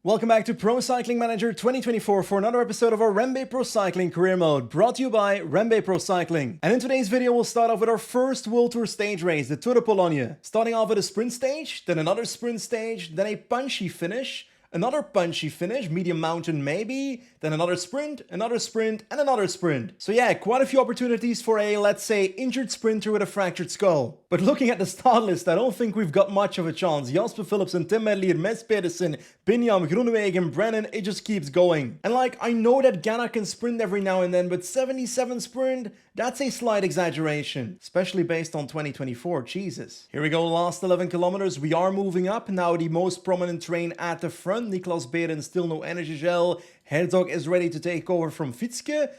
Welcome back to Pro Cycling Manager 2024 for another episode of our REMBE Pro Cycling Career Mode, brought to you by REMBE Pro Cycling. And in today's video, we'll start off with our first World Tour stage race, the Tour de Pologne. Starting off with a sprint stage, then another sprint stage, then a punchy finish, another punchy finish, medium mountain maybe, then another sprint, and another sprint. So yeah, quite a few opportunities for a, let's say, injured sprinter with a fractured skull. But looking at the start list, I don't think we've got much of a chance. Jasper Philipsen, Tim Merlier, Mats Pedersen, Binyam, Groenewegen, Brennan, it just keeps going. And like, I know that Ghana can sprint every now and then, but 77 sprint, that's a slight exaggeration. Especially based on 2024, Jesus. Here we go, last 11 kilometers, we are moving up. Now the most prominent train at the front, Niklas Behrens, still no energy gel. Herzog is ready to take over from Fitzke.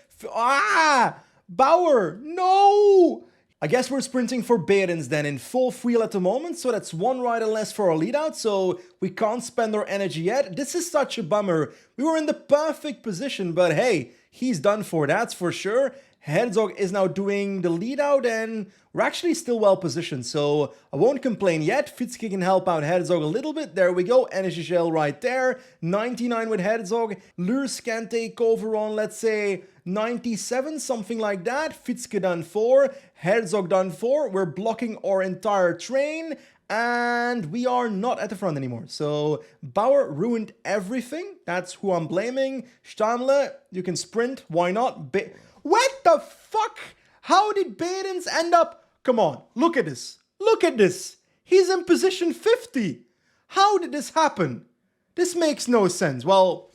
Bauer, no! I guess we're sprinting for Behrens then in full wheel at the moment, so that's one rider less for our lead out, so we can't spend our energy yet. This is such a bummer. We were in the perfect position, but hey, he's done for, that's for sure. Herzog is now doing the lead out and we're actually still well positioned, so I won't complain yet. Fitzke can help out Herzog a little bit. There we go, energy gel right there. 99 with Herzog. Lurs can take over on, let's say, 97, something like that. Fitzke done 4, Herzog done 4. We're blocking our entire train and we are not at the front anymore. So Bauer ruined everything. That's who I'm blaming. Stammle, you can sprint. Why not? What the fuck? How did Behrens end up? Come on, look at this. Look at this. He's in position 50. How did this happen? This makes no sense. Well,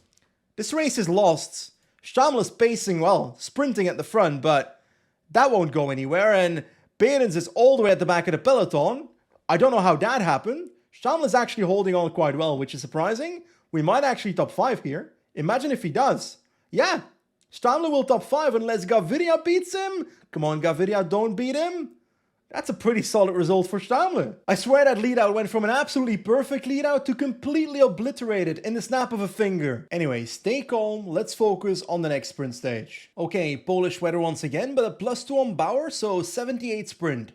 this race is lost. Stammle is pacing well, sprinting at the front, but that won't go anywhere. And Behrens is all the way at the back of the peloton. I don't know how that happened. Stammle is actually holding on quite well, which is surprising. We might actually top 5 here. Imagine if he does. Yeah. Stammle will top 5 unless Gaviria beats him. Come on, Gaviria, don't beat him. That's a pretty solid result for Stammle. I swear that lead out went from an absolutely perfect lead out to completely obliterated in the snap of a finger. Anyway, stay calm. Let's focus on the next sprint stage. Okay, Polish weather once again, but a +2 on Bauer, so 78 sprint.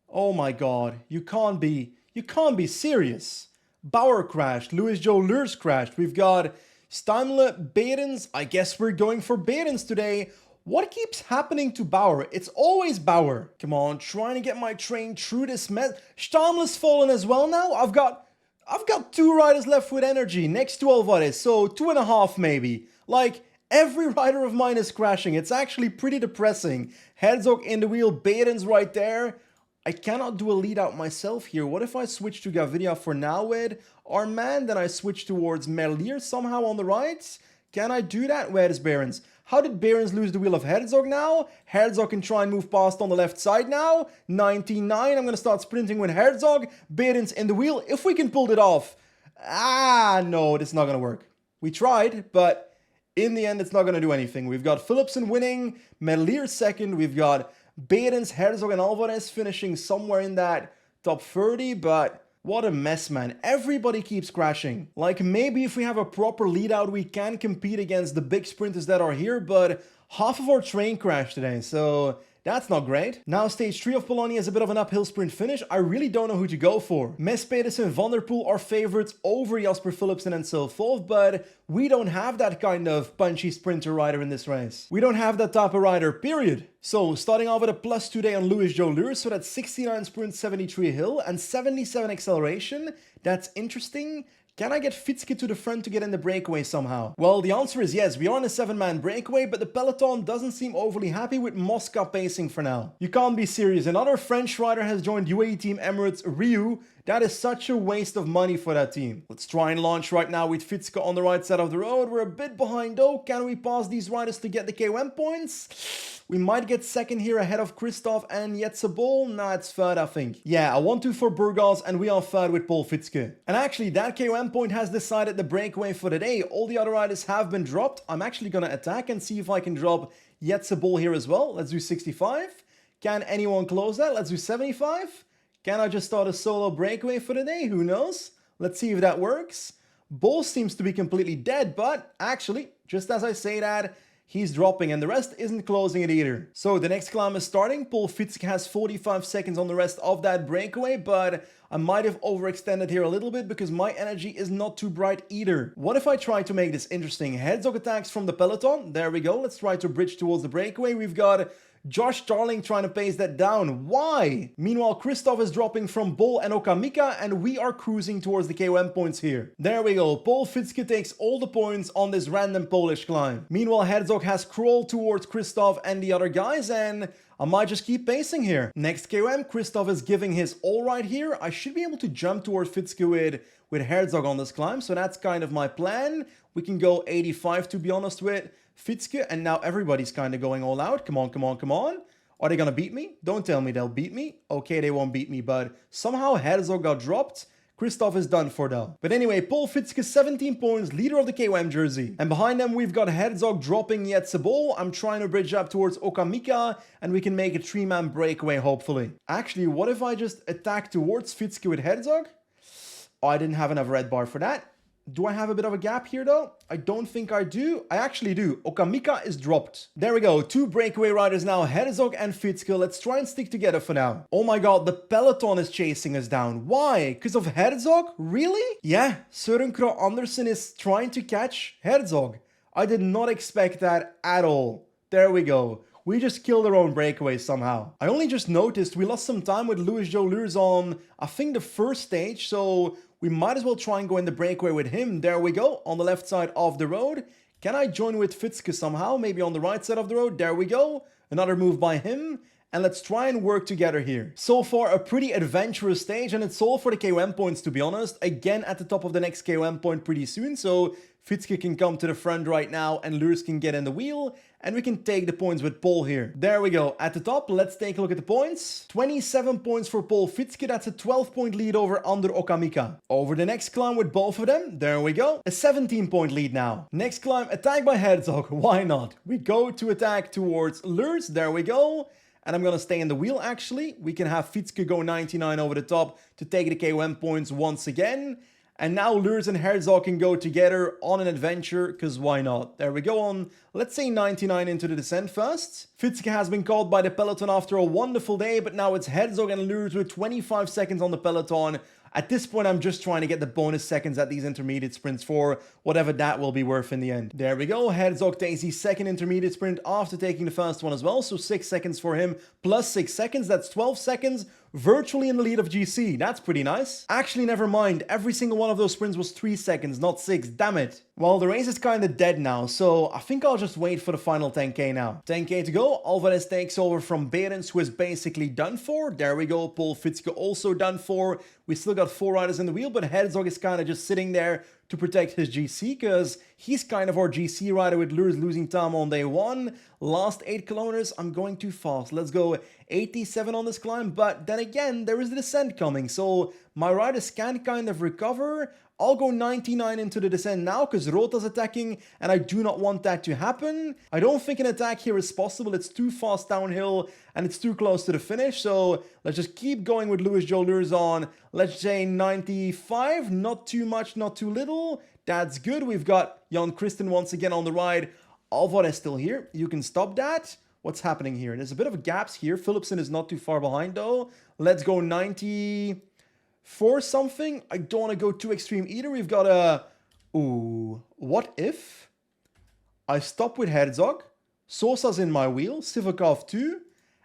Oh my god, you can't be serious. Bauer crashed, Louis Joe Lurs crashed. We've got Stammle, Behrens. I guess we're going for Behrens today. What keeps happening to Bauer? It's always Bauer. Come on, trying to get my train through this mess. Stammle's fallen as well now. I've got 2 riders left with energy next to Alvarez, so 2.5 maybe. Like, every rider of mine is crashing. It's actually pretty depressing. Herzog in the wheel, Behrens right there. I cannot do a lead out myself here. What if I switch to Gaviria for now with our man? Then I switch towards Merlier somehow on the right. Can I do that? Where is Behrens? How did Behrens lose the wheel of Herzog now? Herzog can try and move past on the left side now. 99. I'm going to start sprinting with Herzog. Behrens in the wheel. If we can pull it off. No, this is not going to work. We tried, but in the end, it's not going to do anything. We've got Philipsen winning. Merlier second. We've got Behrens, Herzog, and Alvarez finishing somewhere in that top 30, but what a mess, man. Everybody keeps crashing. Like, maybe if we have a proper lead out, we can compete against the big sprinters that are here, but half of our train crashed today, so that's not great. Now, stage 3 of Polonia is a bit of an uphill sprint finish. I really don't know who to go for. Mats Pedersen, Van der Poel are favorites over Jasper Philipsen and so forth, but we don't have that kind of punchy sprinter rider in this race. We don't have that type of rider, period. So, starting off with a +2 day on Louis Joe Lurs, so that's 69 sprint, 73 hill, and 77 acceleration. That's interesting. Can I get Fitzke to the front to get in the breakaway somehow? Well, the answer is yes. We are in a 7-man breakaway, but the peloton doesn't seem overly happy with Mosca pacing for now. You can't be serious. Another French rider has joined UAE Team Emirates, Ryu. That is such a waste of money for that team. Let's try and launch right now with Fitzke on the right side of the road. We're a bit behind though. Can we pass these riders to get the KOM points? We might get second here ahead of Christoph and Jetsebol. Nah, it's third, I think. Yeah, I want to for Burgos and we are third with Paul Fitzke. And actually, that KOM point has decided the breakaway for the day. All the other riders have been dropped. I'm actually going to attack and see if I can drop Jetsebol here as well. Let's do 65. Can anyone close that? Let's do 75. Can I just start a solo breakaway for the day? Who knows? Let's see if that works. Bol seems to be completely dead, but actually, just as I say that, He's dropping and the rest isn't closing it either. So the next climb is starting. Paul Fitzke has 45 seconds on the rest of that breakaway, but I might have overextended here a little bit because my energy is not too bright either. What if I try to make this interesting? Herzog attacks from the peloton. There we go. Let's try to bridge towards the breakaway. We've got Josh Starling trying to pace that down. Why? Meanwhile, Christoph is dropping from Bol and Okamika, and we are cruising towards the KOM points here. There we go. Paul Fitzke takes all the points on this random Polish climb. Meanwhile, Herzog has crawled towards Christoph and the other guys, and I might just keep pacing here. Next KOM, Christoph is giving his all right here. I should be able to jump towards Fitzke with Herzog on this climb, so that's kind of my plan. We can go 85 to be honest with Fitzke, and now everybody's kind of going all out. Come on, come on, come on. Are they gonna beat me? Don't tell me they'll beat me. Okay, they won't beat me, but somehow Herzog got dropped. Christoph is done for though. But anyway, Paul Fitzke 17 points, leader of the KOM jersey. And behind them we've got Herzog dropping Jetsebol. I'm trying to bridge up towards Okamika, and we can make a 3-man breakaway hopefully. Actually, what if I just attack towards Fitzke with Herzog? Oh, I didn't have enough red bar for that. Do I have a bit of a gap here though? I don't think I do. I actually do. Okamika is dropped. There we go. 2 breakaway riders now, Herzog and Fitzke. Let's try and stick together for now. Oh my god, the peloton is chasing us down. Why? Because of Herzog? Really? Yeah, Søren Krogh Andersen is trying to catch Herzog. I did not expect that at all. There we go. We just killed our own breakaway somehow. I only just noticed we lost some time with Louis Joleurs on, I think, the first stage, so we might as well try and go in the breakaway with him. There we go, on the left side of the road. Can I join with Fitzke somehow? Maybe on the right side of the road. There we go. Another move by him. And let's try and work together here. So far, a pretty adventurous stage, and it's all for the KOM points, to be honest. Again, at the top of the next KOM point pretty soon, so Fitzke can come to the front right now, and Lurs can get in the wheel, and we can take the points with Paul here. There we go. At the top, let's take a look at the points. 27 points for Paul Fitzke. That's a 12-point lead over Ander Okamika. Over the next climb with both of them. There we go. A 17-point lead now. Next climb, attack by Herzog. Why not? We go to attack towards Lurs. There we go. And I'm going to stay in the wheel, actually. We can have Fitzke go 99 over the top to take the KOM points once again. And now Lurs and Herzog can go together on an adventure, because why not? There we go on, let's say 99 into the descent first. Fitzke has been caught by the peloton after a wonderful day, but now it's Herzog and Lurs with 25 seconds on the peloton. At this point, I'm just trying to get the bonus seconds at these intermediate sprints for whatever that will be worth in the end. There we go. Herzog takes his second intermediate sprint after taking the first one as well. So 6 seconds for him plus 6 seconds. That's 12 seconds virtually in the lead of GC. That's pretty nice. Actually, never mind. Every single one of those sprints was 3 seconds, not 6. Damn it. Well, the race is kind of dead now, so I think I'll just wait for the final 10k now. 10k to go. Alvarez takes over from Behrens, who is basically done for. There we go. Paul Fitzke also done for. We still got 4 riders in the wheel, but Herzog is kind of just sitting there to protect his GC, because he's kind of our GC rider with Lurs losing time on day 1. Last 8 kilometers, I'm going too fast. Let's go 87 on this climb, but then again, there is the descent coming, so my riders can kind of recover. I'll go 99 into the descent now because Rota's attacking and I do not want that to happen. I don't think an attack here is possible. It's too fast downhill and it's too close to the finish. So let's just keep going with Louis Joleurs on, let's say 95. Not too much, not too little. That's good. We've got Jan Christen once again on the ride. Alvarez still here. You can stop that. What's happening here? There's a bit of gaps here. Philipsen is not too far behind though. Let's go 90... for something. I don't want to go too extreme either. We've got a... Ooh. What if I stop with Herzog, Sosa's in my wheel, Sivakov too,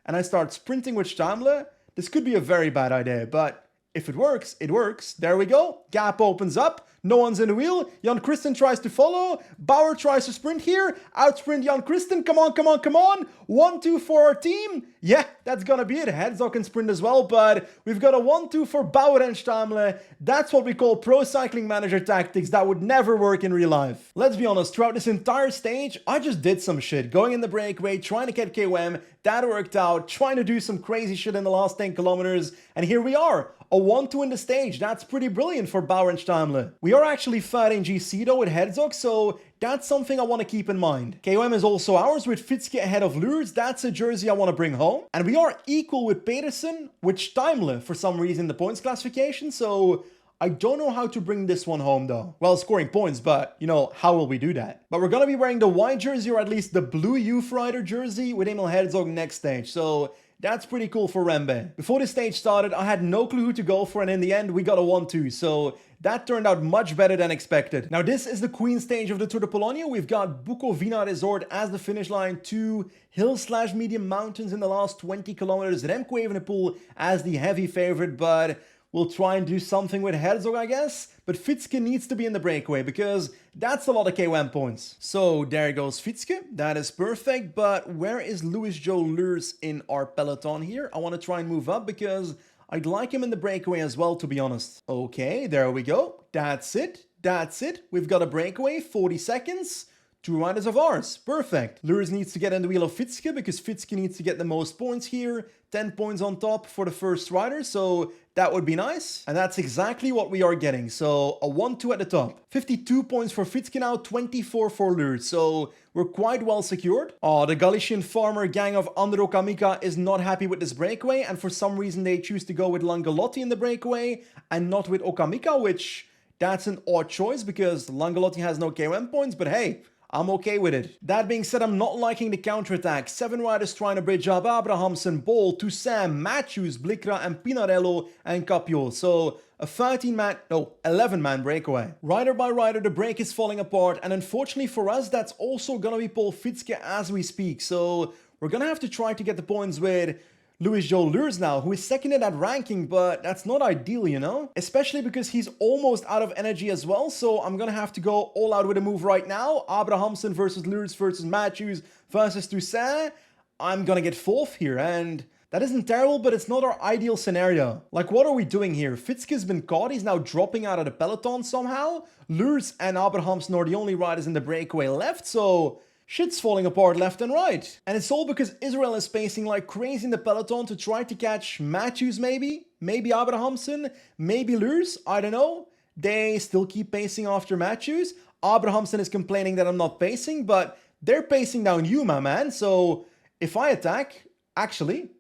and I start sprinting with Stammle? This could be a very bad idea, but if it works, it works. There we go. Gap opens up. No one's in the wheel. Jan Christen tries to follow. Bauer tries to sprint here. Outsprint Jan Christen. Come on, come on, come on. 1-2 for our team. Yeah, that's gonna be it. Herzog can sprint as well, but we've got a 1-2 for Bauer and Stammle. That's what we call pro cycling manager tactics that would never work in real life. Let's be honest, throughout this entire stage, I just did some shit. Going in the breakaway, trying to get KOM. That worked out. Trying to do some crazy shit in the last 10 kilometers. And here we are. A 1-2 in the stage. That's pretty brilliant for Bauer and Stammle. We are actually fighting GC though with Herzog, so that's something I want to keep in mind. KOM is also ours with Fitzke ahead of Lurs. That's a jersey I want to bring home. And we are equal with Pedersen, with Stammle for some reason in the points classification, so I don't know how to bring this one home though. Well, scoring points, but you know, how will we do that? But we're gonna be wearing the white jersey, or at least the blue Youth Rider jersey with Emil Herzog next stage. So that's pretty cool for REMBE. Before this stage started, I had no clue who to go for, and in the end, we got a 1-2. So that turned out much better than expected. Now, this is the Queen stage of the Tour de Polonia. We've got Bukovina Resort as the finish line, 2 hill/medium mountains in the last 20 kilometers. Remco Evenepoel as the heavy favorite, but we'll try and do something with Herzog, I guess. But Fitzke needs to be in the breakaway because that's a lot of KOM points. So there goes Fitzke. That is perfect. But where is Louis Joe Lurs in our peloton here? I want to try and move up because I'd like him in the breakaway as well, to be honest. Okay, there we go. That's it. That's it. We've got a breakaway, 40 seconds. 2 riders of ours. Perfect. Lurs needs to get in the wheel of Fitzke because Fitzke needs to get the most points here. 10 points on top for the first rider, so that would be nice. And that's exactly what we are getting. So a 1-2 at the top. 52 points for Fitzke now, 24 for Lurs. So we're quite well secured. Oh, the Galician farmer gang of Andro Kamika is not happy with this breakaway, and for some reason they choose to go with Langolotti in the breakaway and not with Okamika, which that's an odd choice because Langolotti has no KOM points, but hey, I'm okay with it. That being said, I'm not liking the counterattack. 7 riders trying to bridge up: Abrahamsen, Bol, Toussaint, Matthews, Blikra, and Pinarello, and Capio. So a 11-man breakaway. Rider by rider, the break is falling apart, and unfortunately for us, that's also gonna be Paul Fitzke as we speak. So we're gonna have to try to get the points with Louis Joe Lurs now, who is second in that ranking, but that's not ideal, you know? Especially because he's almost out of energy as well, so I'm gonna have to go all out with a move right now. Abrahamsen versus Lurs versus Matthews versus Toussaint. I'm gonna get 4th here, and that isn't terrible, but it's not our ideal scenario. Like, what are we doing here? Fitzke's been caught, he's now dropping out of the peloton somehow. Lurs and Abrahamsen are the only riders in the breakaway left, so shit's falling apart left and right. And it's all because Israel is pacing like crazy in the peloton to try to catch Matthews maybe Abrahamsen, maybe Lurs, I don't know. They still keep pacing after Matthews. Abrahamsen is complaining that I'm not pacing, but they're pacing down you, my man. So if I attack, actually,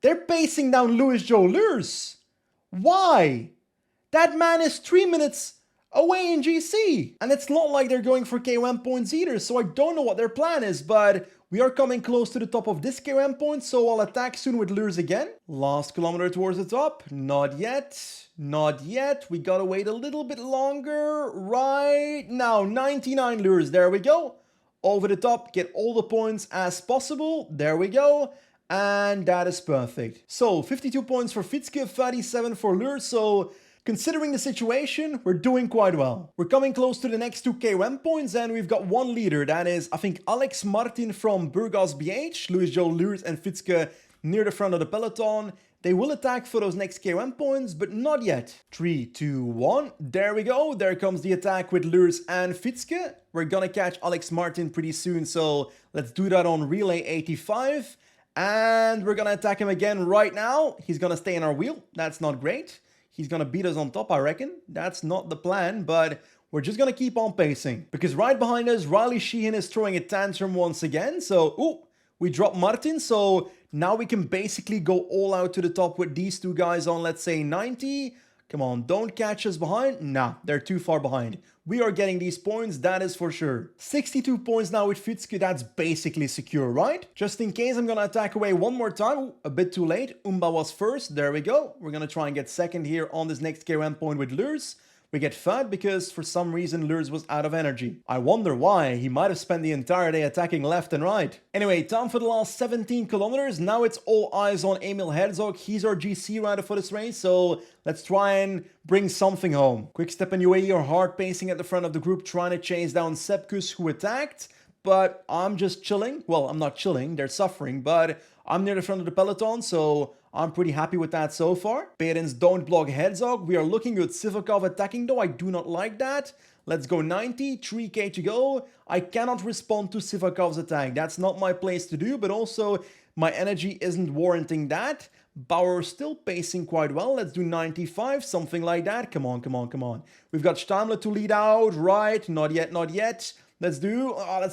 they're pacing down Louis Joe Lurs. Why? That man is 3 minutes away in GC. And it's not like they're going for KOM points either, so I don't know what their plan is, but we are coming close to the top of this KOM point, so I'll attack soon with Lurs again. Last kilometer towards the top. Not yet. Not yet. We gotta wait a little bit longer. Right now, 99 Lurs. There we go. Over the top, get all the points as possible. There we go. And that is perfect. So 52 points for Fitzke, 37 for Lurs, so considering the situation, we're doing quite well. We're coming close to the next 2 KOM points, and we've got one leader. That is, I think, Alex Martin from Burgos BH. Louis Joe Lurs and Fitzke near the front of the peloton. They will attack for those next KOM points, but not yet. 3, 2, 1. There we go. There comes the attack with Lurs and Fitzke. We're gonna catch Alex Martin pretty soon, so let's do that on relay 85. And we're gonna attack him again right now. He's gonna stay in our wheel. That's not great. He's gonna beat us on top, I reckon. That's not the plan, but we're just gonna keep on pacing. Because right behind us, Riley Sheehan is throwing a tantrum once again. So, ooh, we dropped Martin. So now we can basically go all out to the top with these 2 guys on, let's say, 90. Come on, don't catch us behind. Nah, they're too far behind. We are getting these points, that is for sure. 62 points now with Fitzke, that's basically secure, right? Just in case, I'm gonna attack away one more time. Ooh, a bit too late. Umba was first, there we go. We're gonna try and get second here on this next KOM point with Lurs. We get third because for some reason Lurs was out of energy. I wonder why. He might have spent the entire day attacking left and right. Anyway, time for the last 17 kilometers. Now it's all eyes on Emil Herzog. He's our GC rider for this race, so let's try and bring something home. Quick-Step and UAE are hard pacing at the front of the group, trying to chase down Sepkus, who attacked. But I'm just chilling. Well, I'm not chilling, they're suffering, but I'm near the front of the peloton, so I'm pretty happy with that so far. Behrens don't block Herzog. We are looking good. Sivakov attacking though. I do not like that. Let's go 90. 3k to go. I cannot respond to Sivakov's attack. That's not my place to do, but also my energy isn't warranting that. Bauer still pacing quite well. Let's do 95, something like that. Come on, come on, come on. We've got Stammler to lead out. Right. Not yet, not yet. Let's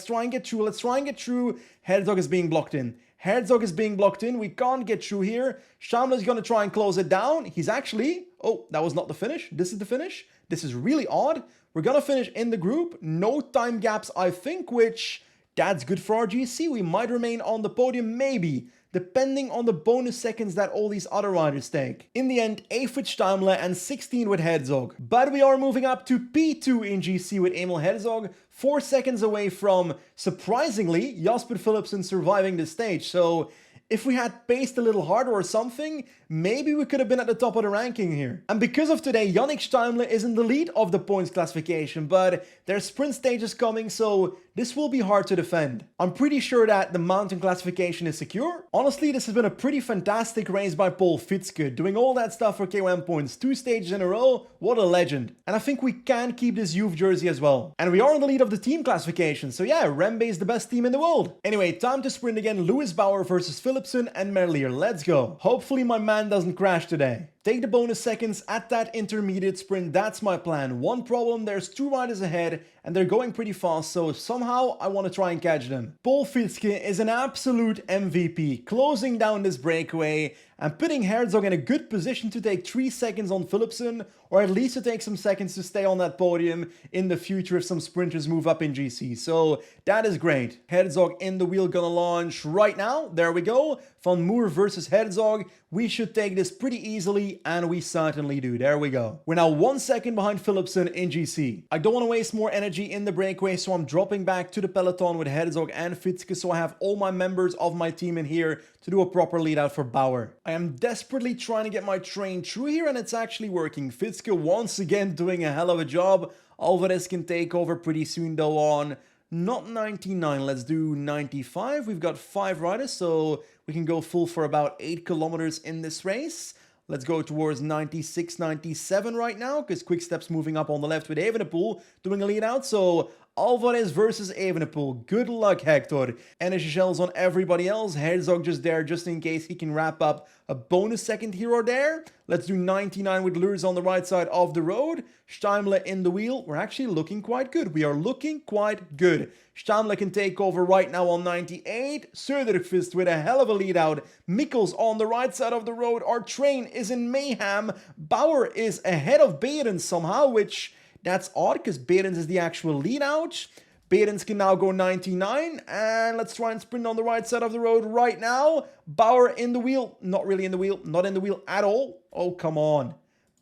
try and get through. Let's try and get through. Herzog is being blocked in. Herzog is being blocked in. We can't get through here. Shamla is going to try and close it down. He's actually... Oh, that was not the finish. This is the finish. This is really odd. We're going to finish in the group. No time gaps, I think, which... That's good for our GC. We might remain on the podium, maybe, depending on the bonus seconds that all these other riders take. In the end, 8 with Stammle and 16 with Herzog. But we are moving up to P2 in GC with Emil Herzog, 4 seconds away from, surprisingly, Jasper Philipsen surviving the stage. So if we had paced a little harder or something, maybe we could have been at the top of the ranking here. And because of today, Yannick Stammle is in the lead of the points classification, but there's sprint stages coming, so this will be hard to defend. I'm pretty sure that the mountain classification is secure. Honestly, this has been a pretty fantastic race by Paul Fitzke, doing all that stuff for KOM points, 2 stages in a row, what a legend. And I think we can keep this youth jersey as well. And we are in the lead of the team classification, so yeah, REMBE is the best team in the world. Anyway, time to sprint again, Lewis Bauer versus Philipsen and Merlier, let's go. Hopefully my man doesn't crash today. Take the bonus seconds at that intermediate sprint, that's my plan. One problem, there's 2 riders ahead and they're going pretty fast, so somehow I want to try and catch them. Paul Fitzke is an absolute MVP, closing down this breakaway and putting Herzog in a good position to take 3 seconds on Philipsen, or at least to take some seconds to stay on that podium in the future if some sprinters move up in GC. So that is great. Herzog in the wheel gonna launch right now. There we go. Van Moer versus Herzog. We should take this pretty easily, and we certainly do. There we go. We're now 1 second behind Philipsen in GC. I don't want to waste more energy in the breakaway, so I'm dropping back to the peloton with Herzog and Fitzke, so I have all my members of my team in here to do a proper lead out for Bauer. I am desperately trying to get my train through here, and it's actually working. Fitzke once again doing a hell of a job. Alvarez can take over pretty soon though on not 99, let's do 95. We've got 5 riders, so we can go full for about 8 kilometers in this race. Let's go towards 96, 97 right now, because Quickstep's moving up on the left with Evenepoel doing a lead out. So Alvarez versus Evenepoel. Good luck, Hector. Energy shells on everybody else. Herzog just there just in case he can wrap up a bonus second here or there. Let's do 99 with Lurs on the right side of the road. Stammle in the wheel. We're actually looking quite good. We are looking quite good. Stammle can take over right now on 98. Söderqvist with a hell of a lead out. Mikkels on the right side of the road. Our train is in mayhem. Bauer is ahead of Behrens somehow, which that's odd because Behrens is the actual lead out. Behrens can now go 99, and let's try and sprint on the right side of the road right now. Bauer in the wheel, not really in the wheel, not in the wheel at all. Oh, come on.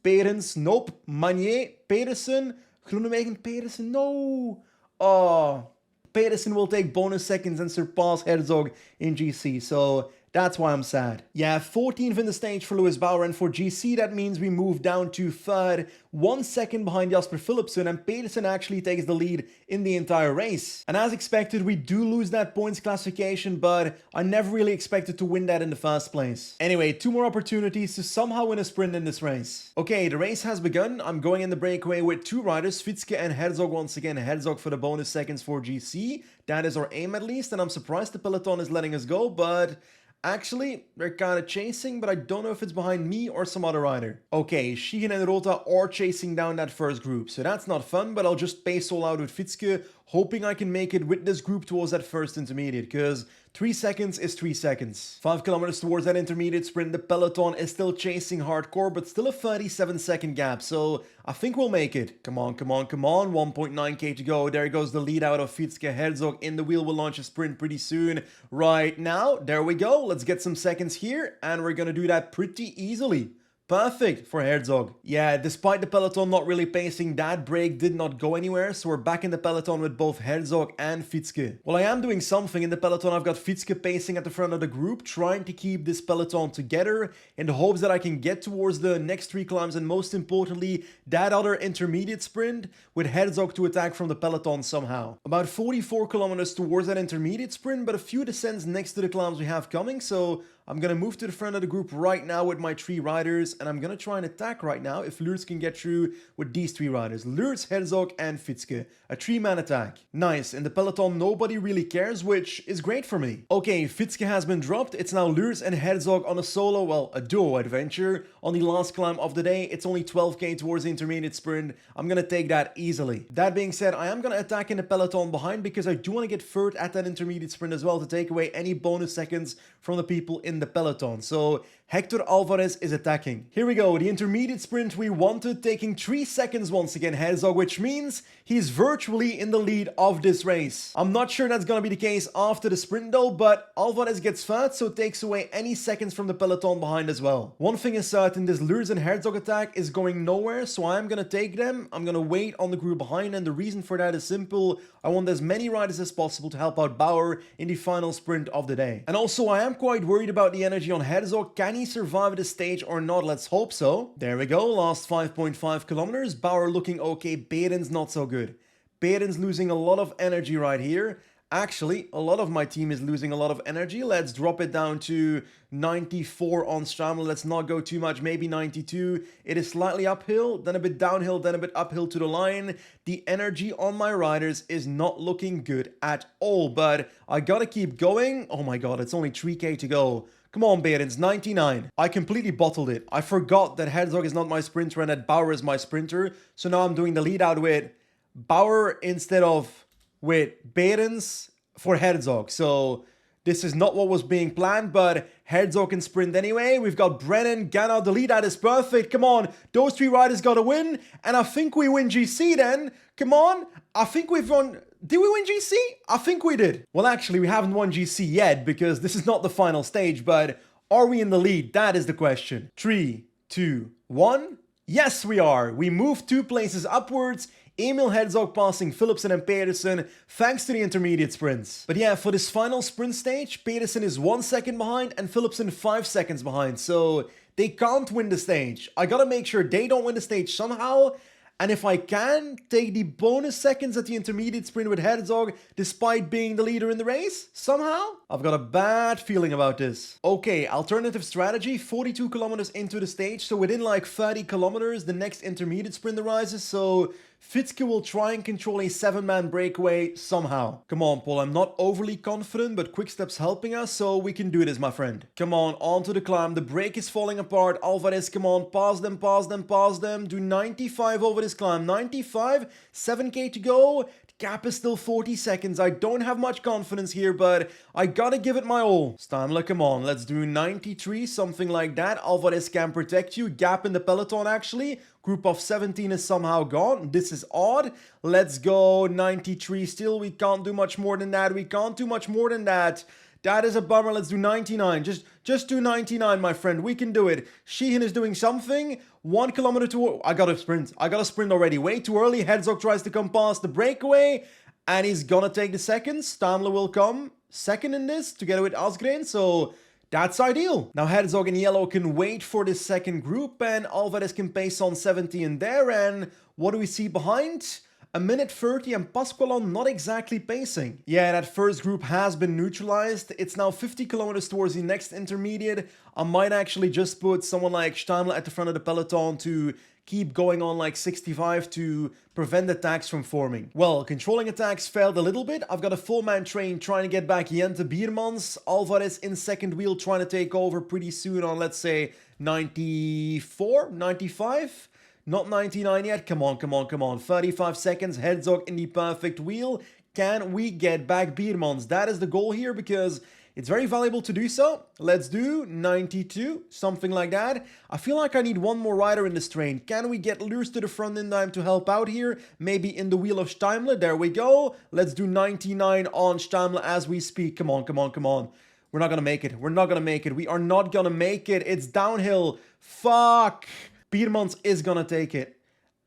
Behrens, nope. Magnier, Pedersen, Groenewegen, Pedersen, no. Oh, Pedersen will take bonus seconds and surpass Herzog in GC, so that's why I'm sad. Yeah, 14th in the stage for Lewis Bauer, and for GC that means we move down to 3rd, 1 second behind Jasper Philipsen, and Pedersen actually takes the lead in the entire race. And as expected, we do lose that points classification, but I never really expected to win that in the first place. Anyway, 2 more opportunities to somehow win a sprint in this race. Okay, the race has begun. I'm going in the breakaway with 2 riders, Fitzke and Herzog once again. Herzog for the bonus seconds for GC. That is our aim at least, and I'm surprised the peloton is letting us go, but actually, they're kind of chasing, but I don't know if it's behind me or some other rider. Okay, Sheehan and Rota are chasing down that first group, so that's not fun, but I'll just pace all out with Fitzke, hoping I can make it with this group towards that first intermediate, because 3 seconds is 3 seconds. 5 kilometers towards that intermediate sprint, the peloton is still chasing hardcore, but still a 37-second gap, so I think we'll make it. Come on, come on, come on, 1.9k to go. There goes the lead out of Fitzke. Herzog in the wheel will launch a sprint pretty soon. Right now, there we go. Let's get some seconds here, and we're gonna do that pretty easily. Perfect for Herzog. Yeah, despite the peloton not really pacing, that break did not go anywhere, so we're back in the peloton with both Herzog and Fitzke. Well, I am doing something in the peloton. I've got Fitzke pacing at the front of the group, trying to keep this peloton together in the hopes that I can get towards the next 3 climbs, and most importantly, that other intermediate sprint with Herzog to attack from the peloton somehow. About 44 kilometers towards that intermediate sprint, but a few descents next to the climbs we have coming, so I'm going to move to the front of the group right now with my 3 riders, and I'm going to try and attack right now if Lurs can get through with these 3 riders. Lurs, Herzog, and KICKR. A 3-man attack. Nice. In the peloton, nobody really cares, which is great for me. Okay, KICKR has been dropped. It's now Lurs and Herzog on a solo, well, a duo adventure. On the last climb of the day, it's only 12k towards the intermediate sprint. I'm going to take that easily. That being said, I am going to attack in the peloton behind because I do want to get third at that intermediate sprint as well to take away any bonus seconds from the people in the peloton. So Hector Alvarez is attacking. Here we go, the intermediate sprint we wanted, taking 3 seconds once again, Herzog, which means he's virtually in the lead of this race. I'm not sure that's gonna be the case after the sprint though, but Alvarez gets third, so takes away any seconds from the peloton behind as well. One thing is certain, this Lurs and Herzog attack is going nowhere, so I'm gonna take them. I'm gonna wait on the group behind, and the reason for that is simple. I want as many riders as possible to help out Bauer in the final sprint of the day. And also, I am quite worried about the energy on Herzog. Can he survive this stage or not? Let's hope so. There we go, last 5.5 kilometers. Bauer looking okay, Behrens not so good. Behrens losing a lot of energy right here. Actually, a lot of my team is losing a lot of energy. Let's drop it down to 94 on Strava. Let's not go too much, maybe 92. It is slightly uphill, then a bit downhill, then a bit uphill to the line. The energy on my riders is not looking good at all, but I gotta keep going. Oh my god, it's only 3k to go. Come on, Behrens, 99. I completely bottled it. I forgot that Herzog is not my sprinter and that Bauer is my sprinter. So now I'm doing the lead out with Bauer instead of with Behrens for Herzog. So this is not what was being planned, but Herzog can sprint anyway. We've got Brennan, Ganna, the lead out is perfect. Come on, those 3 riders gotta win. And I think we win GC then. Come on, I think we've won. Did we win GC? I think we did. Well, actually, we haven't won GC yet because this is not the final stage, but are we in the lead? That is the question. 3, 2, 1. Yes, we are. We moved 2 places upwards. Emil Herzog passing Philipsen and Pedersen thanks to the intermediate sprints. But yeah, for this final sprint stage, Pedersen is 1 second behind and Philipsen 5 seconds behind. So they can't win the stage. I gotta make sure they don't win the stage somehow. And if I can, take the bonus seconds at the intermediate sprint with Herzog despite being the leader in the race, somehow? I've got a bad feeling about this. Okay, alternative strategy, 42 kilometers into the stage, so within like 30 kilometers, the next intermediate sprint arises, so KICKR will try and control a 7-man breakaway somehow. Come on, Paul, I'm not overly confident, but Quickstep's helping us, so we can do this, my friend. Come on, onto the climb, the brake is falling apart. Alvarez, come on, pass them, pass them, pass them. Do 95 over this climb, 95, 7k to go. Gap is still 40 seconds. I don't have much confidence here, but I gotta give it my all. Stamler, come on. Let's do 93, something like that. Alvarez can protect you. Gap in the peloton, actually. Group of 17 is somehow gone. This is odd. Let's go 93 still. We can't do much more than that. We can't do much more than that. That is a bummer. Let's do 99. Just do 99, my friend. We can do it. Sheehan is doing something. 1 kilometer to... I gotta sprint. I gotta sprint already. Way too early. Herzog tries to come past the breakaway. And he's gonna take the seconds. Stamler will come second in this together with Asgreen. So that's ideal. Now Herzog in yellow can wait for this second group. And Alvarez can pace on 70 in there. And what do we see behind? A minute 30 and Pasqualon not exactly pacing. Yeah, that first group has been neutralized. It's now 50 kilometers towards the next intermediate. I might actually just put someone like Steimler at the front of the peloton to keep going on like 65 to prevent attacks from forming. Well, controlling attacks failed a little bit. I've got a full-man train trying to get back Jente Biermans. Alvarez in second wheel trying to take over pretty soon on, let's say, 94, 95. Not 99 yet. Come on, come on, come on. 35 seconds. Herzog in the perfect wheel. Can we get back Biermans? That is the goal here because it's very valuable to do so. Let's do 92, something like that. I feel like I need one more rider in this train. Can we get Lurs to the front in time to help out here? Maybe in the wheel of Steimler. There we go. Let's do 99 on Steimler as we speak. Come on, come on, come on. We're not gonna make it. We're not gonna make it. We are not gonna make it. It's downhill. Fuck. Biermans is gonna take it.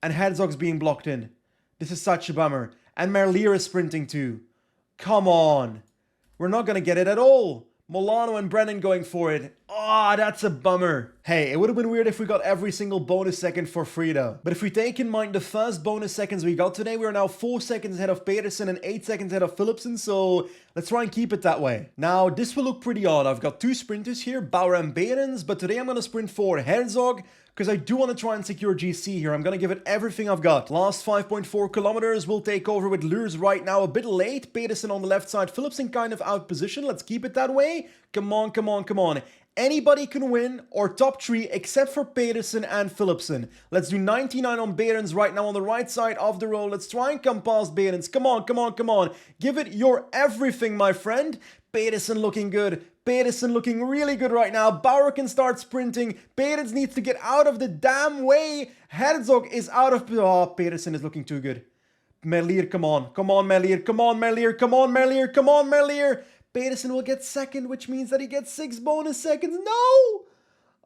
And Herzog's being blocked in. This is such a bummer. And Merlier is sprinting too. Come on. We're not gonna get it at all. Molano and Brennan going for it. Ah, that's a bummer. Hey, it would have been weird if we got every single bonus second for free though. But if we take in mind the first bonus seconds we got today, we are now 4 seconds ahead of Pedersen and 8 seconds ahead of Philipsen, so let's try and keep it that way. Now, this will look pretty odd. I've got two sprinters here, Bauer and Behrens, but today I'm going to sprint for Herzog, because I do want to try and secure GC here. I'm going to give it everything I've got. Last 5.4 kilometers, we'll take over with Lurs right now, a bit late. Pedersen on the left side, Philipsen kind of out position. Let's keep it that way. Come on, come on, come on. Anybody can win, or top 3, except for Pedersen and Philipsen. Let's do 99 on Behrens right now on the right side of the road. Let's try and come past Behrens. Come on, come on, come on. Give it your everything, my friend. Pedersen looking good. Pedersen looking really good right now. Bauer can start sprinting. Behrens needs to get out of the damn way. Herzog is out of... Oh, Pedersen is looking too good. Merlier, come on. Come on, Merlier. Come on, Merlier. Come on, Merlier. Come on, Merlier. Pedersen will get second, which means that he gets 6 bonus seconds. No!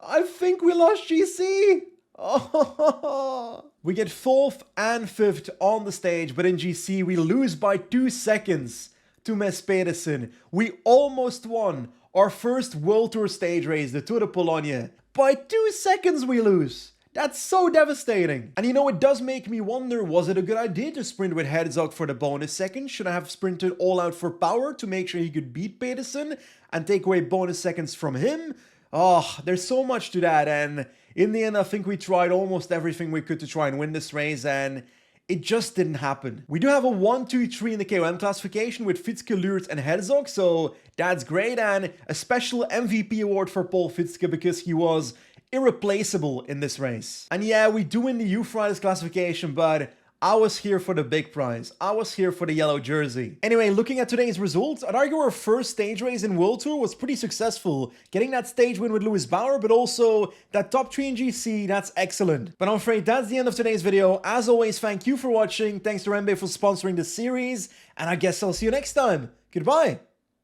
I think we lost GC. Oh. We get 4th and 5th on the stage, but in GC we lose by 2 seconds to Mess Pedersen. We almost won our first World Tour stage race, the Tour de Pologne. By 2 seconds we lose. That's so devastating. And you know, it does make me wonder, was it a good idea to sprint with Herzog for the bonus second? Should I have sprinted all out for power to make sure he could beat Pedersen and take away bonus seconds from him? Oh, there's so much to that, and in the end I think we tried almost everything we could to try and win this race, and it just didn't happen. We do have a 1, 2, 3 in the KOM classification with Fitzke, Lurs and Herzog, so that's great, and a special MVP award for Paul Fitzke because he was irreplaceable in this race. And yeah, we do win the Youth Riders classification, but I was here for the big prize. I was here for the yellow jersey. Anyway, looking at today's results, I'd argue our first stage race in World Tour was pretty successful. Getting that stage win with Lewis Bauer, but also that top 3 in GC, that's excellent. But I'm afraid that's the end of today's video. As always, thank you for watching. Thanks to REMBE for sponsoring this series, and I guess I'll see you next time. Goodbye.